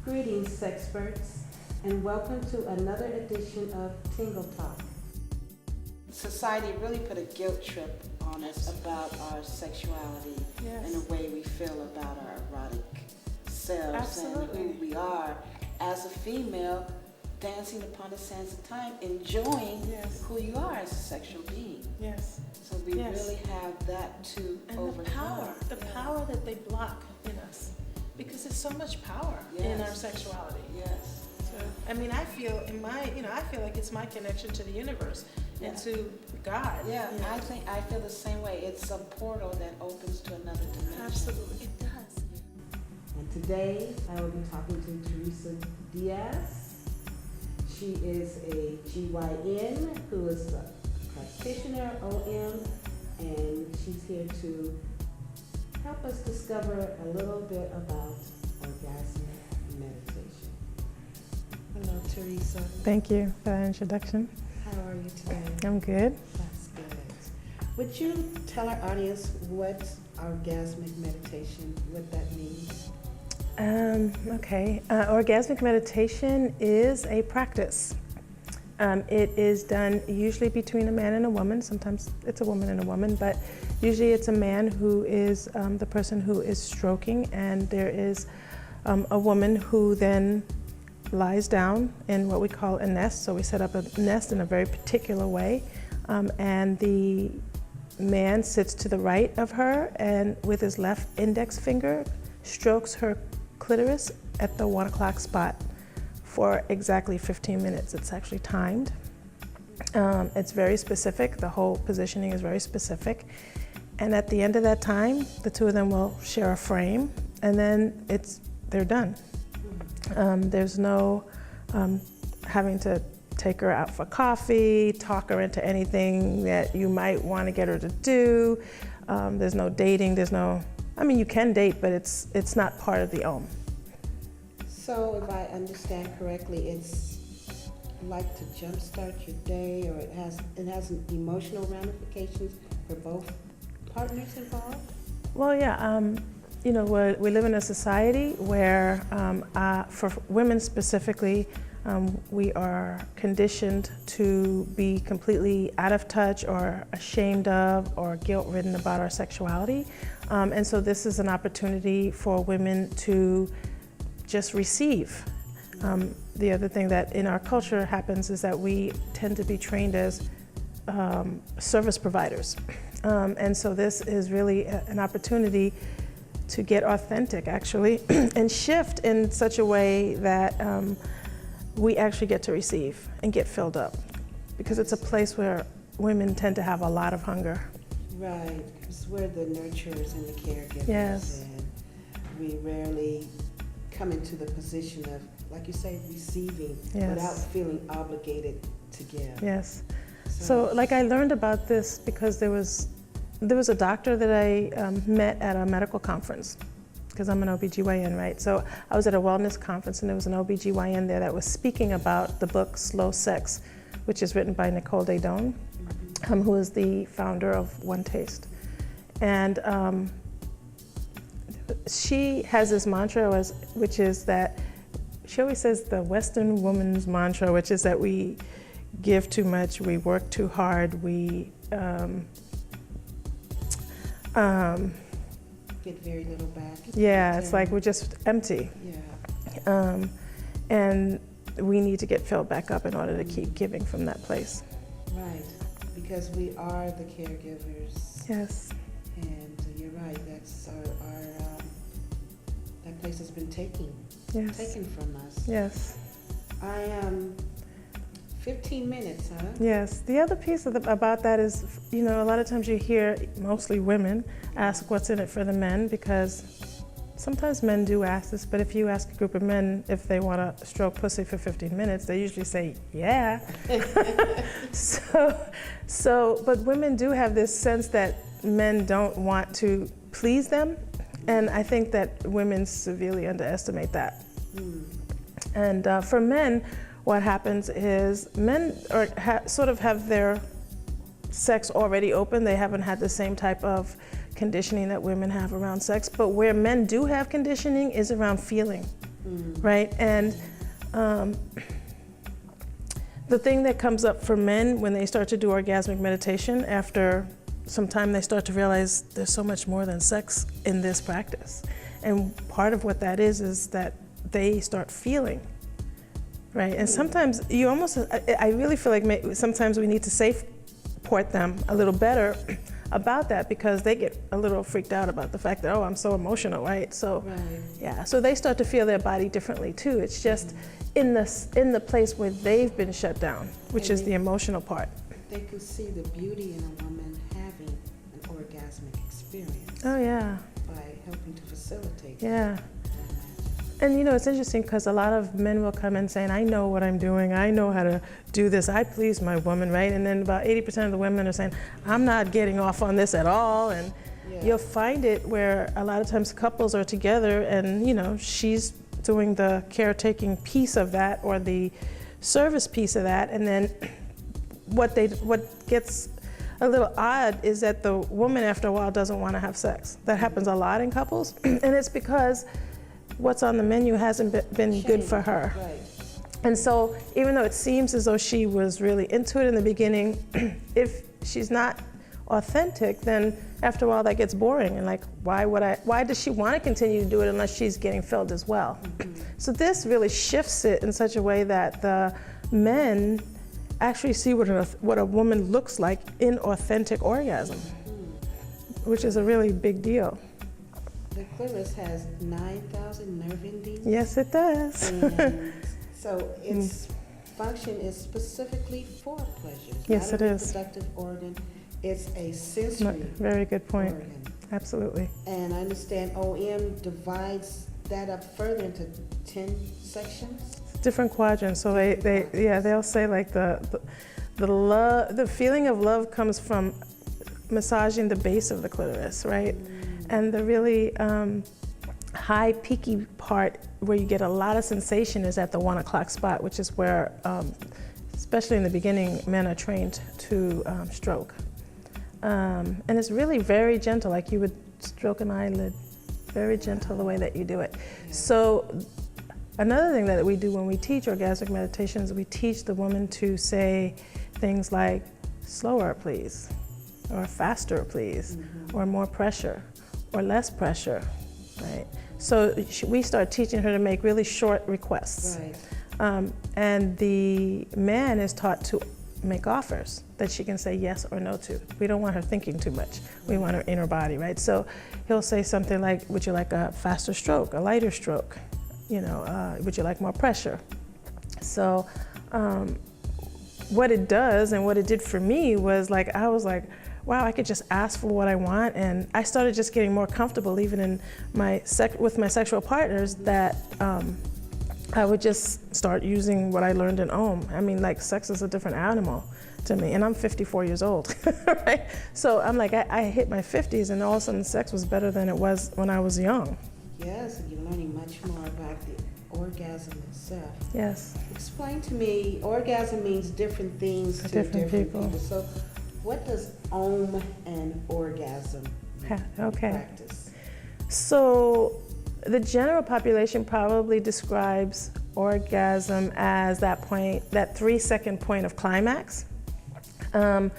Greetings, sexperts, and welcome to another edition of Tingle Talk. Society really put a guilt trip on us about our sexuality and the way we feel about our erotic selves and who we are as a female, dancing upon the sands of time, enjoying who you are as a sexual being. Yes. So we really have that to overcome. The power that they block in us, because there's so much power in our sexuality. Yes. So, I mean, I feel I feel like it's my connection to the universe and to God. Yeah, I feel the same way. It's a portal that opens to another dimension. Absolutely, it does. And today I will be talking to Teresa Diaz. She is a GYN who is a practitioner, OM, and she's here to help us discover a little bit about orgasmic meditation. Hello, Teresa. Thank you for that introduction. How are you today? I'm good. That's good. Would you tell our audience what orgasmic meditation, what that means? Okay. Orgasmic meditation is a practice. It is done usually between a man and a woman. Sometimes it's a woman and a woman, but usually it's a man who is the person who is stroking, and there is a woman who then lies down in what we call a nest. So we set up a nest in a very particular way, and the man sits to the right of her and with his left index finger strokes her clitoris at the 1 o'clock spot for exactly 15 minutes. It's actually timed. It's very specific. The whole positioning is very specific. And at the end of that time, the two of them will share a frame, and then they're done. There's no having to take her out for coffee, talk her into anything that you might want to get her to do. There's no dating. You can date, but it's not part of the OM. So if I understand correctly, it's like to jumpstart your day, or it has emotional ramifications for both partners involved? Well, yeah. We live in a society where, for women specifically, we are conditioned to be completely out of touch or ashamed of or guilt-ridden about our sexuality. And so this is an opportunity for women to just receive. The other thing that in our culture happens is that we tend to be trained as service providers. And so this is really an opportunity to get authentic, actually, and shift in such a way that we actually get to receive and get filled up, because it's a place where women tend to have a lot of hunger. Right, because we're the nurturers and the caregivers. Yes. And we rarely come into the position of, like you say, receiving without feeling obligated to give. Yes. So I learned about this because there was a doctor that I met at a medical conference, because I'm an OBGYN, right? So I was at a wellness conference, and there was an OBGYN there that was speaking about the book Slow Sex, which is written by Nicole Daedone, who is the founder of One Taste. And she has this mantra, which is that she always says the Western woman's mantra, which is that we give too much, we work too hard, we get very little back. Yeah, it's like we're just empty. Yeah. And we need to get filled back up in order to keep giving from that place. Right, because we are the caregivers. Yes. And you're right, that's that place has been taken from us. Yes. 15 minutes, huh? Yes. The other piece about that is, a lot of times you hear mostly women ask what's in it for the men, because sometimes men do ask this, but if you ask a group of men if they want to stroke pussy for 15 minutes, they usually say, yeah. But women do have this sense that men don't want to please them, and I think that women severely underestimate that. And for men, what happens is men sort of have their sex already open. They haven't had the same type of conditioning that women have around sex, but where men do have conditioning is around feeling. right? And the thing that comes up for men when they start to do orgasmic meditation, after some time they start to realize there's so much more than sex in this practice. And part of what that is that they start feeling, right? And sometimes you almost, I really feel like sometimes we need to support them a little better about that, because they get a little freaked out about the fact that, oh, I'm so emotional, right? So, yeah, so they start to feel their body differently too. It's just in the place where they've been shut down, which is the emotional part. They can see the beauty in a woman having an orgasmic experience. Oh yeah. By helping to facilitate. Yeah. And you know, it's interesting because a lot of men will come in saying, I know what I'm doing, I know how to do this, I please my woman, right? And then about 80% of the women are saying, I'm not getting off on this at all. And you'll find it where a lot of times couples are together and, you know, she's doing the caretaking piece of that or the service piece of that. And then what gets a little odd is that the woman after a while doesn't want to have sex. That happens a lot in couples. And it's because what's on the menu hasn't been good for her. Right. And so even though it seems as though she was really into it in the beginning, if she's not authentic, then after a while that gets boring. And like, why does she want to continue to do it unless she's getting filled as well? So this really shifts it in such a way that the men actually see what a woman looks like in authentic orgasm, which is a really big deal. The clitoris has 9,000 nerve endings. Yes, it does. And so its function is specifically for pleasure. It's yes, not it a is. reproductive organ. It's a sensory Very good point. organ. Absolutely. And I understand OM divides that up further into 10 sections. Different quadrants. So they'll say like the feeling of love comes from massaging the base of the clitoris, right? And the really high peaky part where you get a lot of sensation is at the 1 o'clock spot, which is where, especially in the beginning, men are trained to stroke. And it's really very gentle, like you would stroke an eyelid, very gentle the way that you do it. So another thing that we do when we teach orgasmic meditation is we teach the woman to say things like, slower please, or faster please, or more pressure, or less pressure, right? So we start teaching her to make really short requests. Right. And the man is taught to make offers that she can say yes or no to. We don't want her thinking too much. We want her in her body, right? So he'll say something like, would you like a faster stroke, a lighter stroke? You know, would you like more pressure? So what it does and what it did for me was like, I was like, wow, I could just ask for what I want. And I started just getting more comfortable even in with my sexual partners that I would just start using what I learned in OM. I mean, like, sex is a different animal to me, and I'm 54 years old, right? So I'm like, I hit my 50s, and all of a sudden sex was better than it was when I was young. Yes, and you're learning much more about the orgasm itself. Yes. Explain to me, orgasm means different things to different people. So what does OM and orgasm mean in practice? So the general population probably describes orgasm as that 3-second point of climax. And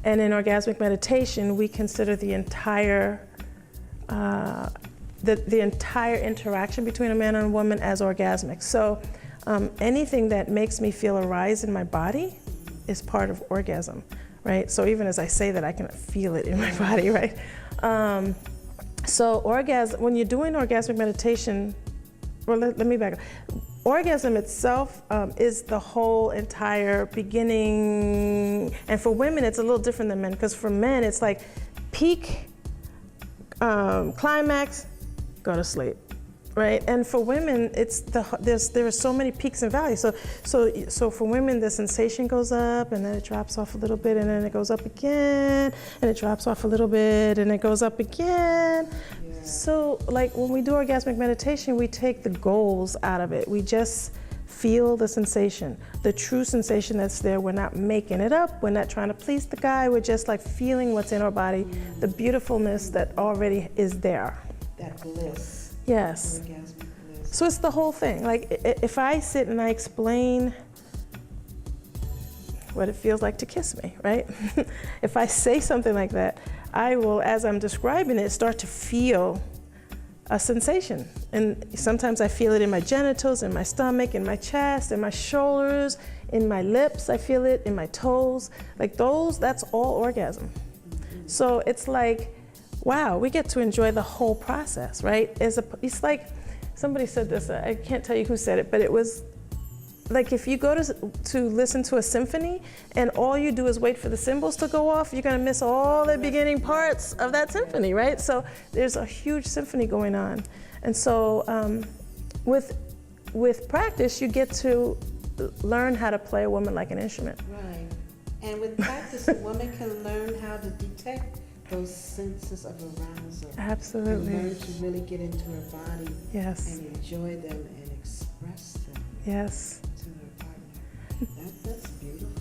in orgasmic meditation, we consider the entire the entire interaction between a man and a woman as orgasmic. So anything that makes me feel a rise in my body is part of orgasm, right? So even as I say that, I can feel it in my body, right? So when you're doing orgasmic meditation, well, let me back up. Orgasm itself is the whole entire beginning, and for women it's a little different than men, because for men it's like peak, climax, go to sleep, right? And for women there are so many peaks and valleys. So for women the sensation goes up and then it drops off a little bit and then it goes up again and it drops off a little bit and it goes up again. So like when we do orgasmic meditation, we take the goals out of it. We just feel the sensation, the true sensation that's there. We're not making it up. We're not trying to please the guy. We're just like feeling what's in our body, the beautifulness that already is there. That bliss. Yes. Orgasmic bliss. So it's the whole thing. Like if I sit and I explain what it feels like to kiss me, right? If I say something like that, I will, as I'm describing it, start to feel a sensation. And sometimes I feel it in my genitals, in my stomach, in my chest, in my shoulders, in my lips, I feel it, in my toes. Like those, that's all orgasm. So it's like, wow, we get to enjoy the whole process, right? It's like, somebody said this, I can't tell you who said it, but it was like if you go to listen to a symphony and all you do is wait for the cymbals to go off, you're gonna miss all the beginning parts of that symphony, right? So there's a huge symphony going on. And so with practice, you get to learn how to play a woman like an instrument. Right. And with practice, a woman can learn how to detect those senses of arousal. Absolutely. And learn to really get into her body. Yes. And enjoy them and express them. Yes. To her partner. That's beautiful.